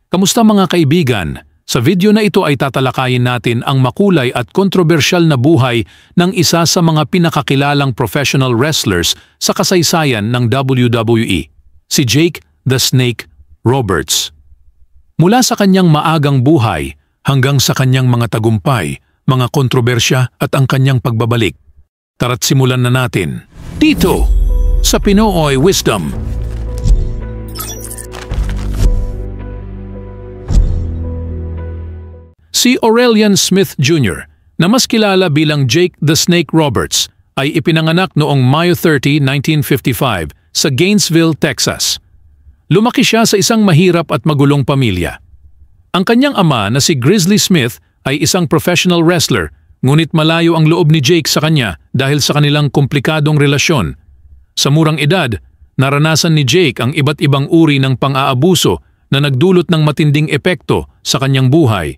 Kamusta mga kaibigan? Sa video na ito ay tatalakayin natin ang makulay at kontrobersyal na buhay ng isa sa mga pinakakilalang professional wrestlers sa kasaysayan ng WWE, si Jake the Snake Roberts. Mula sa kanyang maagang buhay hanggang sa kanyang mga tagumpay, mga kontrobersya at ang kanyang pagbabalik. Tara't simulan na natin dito sa Pinoy Wisdom. Si Aurelian Smith Jr., na mas kilala bilang Jake the Snake Roberts, ay ipinanganak noong Mayo 30, 1955 sa Gainesville, Texas. Lumaki siya sa isang mahirap at magulong pamilya. Ang kanyang ama na si Grizzly Smith ay isang professional wrestler, ngunit malayo ang loob ni Jake sa kanya dahil sa kanilang komplikadong relasyon. Sa murang edad, naranasan ni Jake ang iba't ibang uri ng pang-aabuso na nagdulot ng matinding epekto sa kanyang buhay.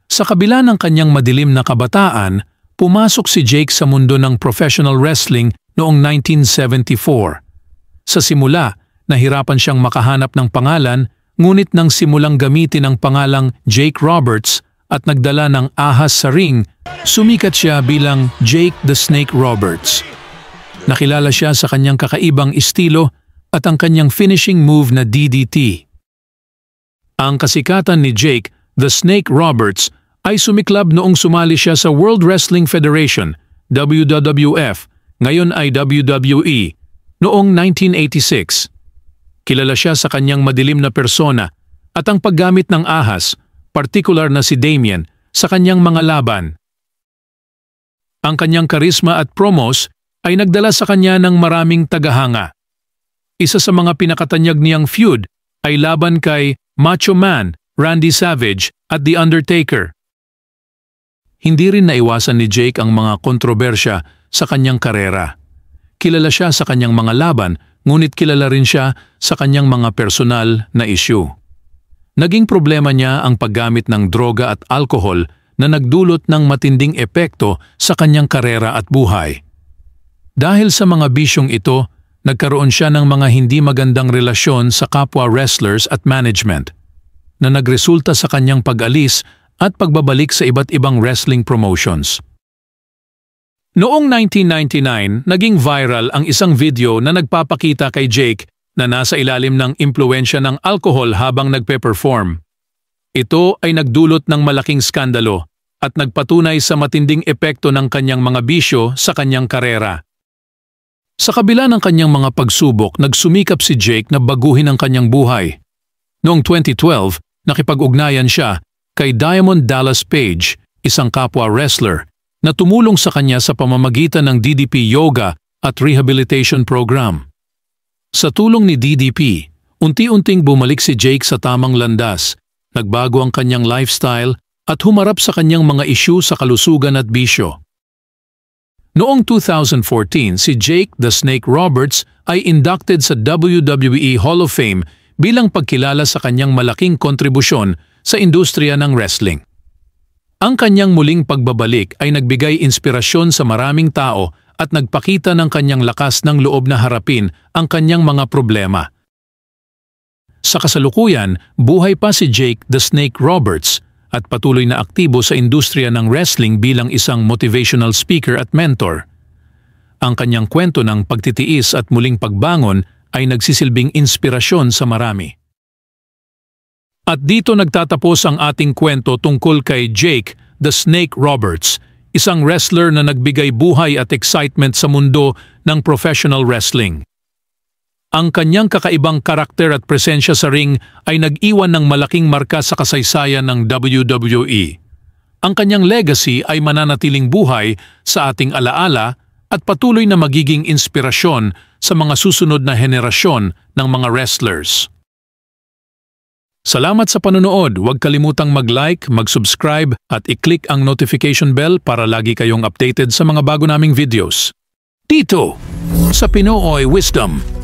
Sa kabila ng kanyang madilim na kabataan, pumasok si Jake sa mundo ng professional wrestling noong 1974. Sa simula, nahirapan siyang makahanap ng pangalan, ngunit nang simulang gamitin ang pangalang Jake Roberts at nagdala ng ahas sa ring, sumikat siya bilang Jake the Snake Roberts. Nakilala siya sa kanyang kakaibang estilo at ang kanyang finishing move na DDT. Ang kasikatan ni Jake the Snake Roberts ay sumiklab noong sumali siya sa World Wrestling Federation, WWF, ngayon ay WWE, noong 1986. Kilala siya sa kanyang madilim na persona at ang paggamit ng ahas, partikular na si Damien, sa kanyang mga laban. Ang kanyang karisma at promos ay nagdala sa kanya ng maraming tagahanga. Isa sa mga pinakatanyag niyang feud ay laban kay Macho Man, Randy Savage at The Undertaker. Hindi rin naiwasan ni Jake ang mga kontrobersya sa kanyang karera. Kilala siya sa kanyang mga laban, ngunit kilala rin siya sa kanyang mga personal na issue. Naging problema niya ang paggamit ng droga at alkohol na nagdulot ng matinding epekto sa kanyang karera at buhay. Dahil sa mga bisyong ito, nagkaroon siya ng mga hindi magandang relasyon sa kapwa wrestlers at management, na nagresulta sa kanyang pag-alis at pagbabalik sa iba't ibang wrestling promotions. Noong 1999, naging viral ang isang video na nagpapakita kay Jake na nasa ilalim ng impluwensya ng alkohol habang nagpe-perform. Ito ay nagdulot ng malaking skandalo at nagpatunay sa matinding epekto ng kanyang mga bisyo sa kanyang karera. Sa kabila ng kanyang mga pagsubok, nagsumikap si Jake na baguhin ang kanyang buhay. Noong 2012, nakipag-ugnayan siya kay Diamond Dallas Page, isang kapwa wrestler, na tumulong sa kanya sa pamamagitan ng DDP Yoga at Rehabilitation Program. Sa tulong ni DDP, unti-unting bumalik si Jake sa tamang landas, nagbago ang kanyang lifestyle at humarap sa kanyang mga issue sa kalusugan at bisyo. Noong 2014, si Jake the Snake Roberts ay inducted sa WWE Hall of Fame bilang pagkilala sa kanyang malaking kontribusyon sa industriya ng wrestling. Ang kanyang muling pagbabalik ay nagbigay inspirasyon sa maraming tao at nagpakita ng kanyang lakas ng loob na harapin ang kanyang mga problema. Sa kasalukuyan, buhay pa si Jake the Snake Roberts at patuloy na aktibo sa industriya ng wrestling bilang isang motivational speaker at mentor. Ang kanyang kwento ng pagtitiis at muling pagbangon ay nagsisilbing inspirasyon sa marami. At dito nagtatapos ang ating kwento tungkol kay Jake the Snake Roberts, isang wrestler na nagbigay buhay at excitement sa mundo ng professional wrestling. Ang kanyang kakaibang karakter at presensya sa ring ay nag-iwan ng malaking marka sa kasaysayan ng WWE. Ang kanyang legacy ay mananatiling buhay sa ating alaala at patuloy na magiging inspirasyon sa mga susunod na henerasyon ng mga wrestlers. Salamat sa panonood. Huwag kalimutang mag-like, mag-subscribe at i-click ang notification bell para lagi kayong updated sa mga bago naming videos. Dito sa Pinoy Wisdom.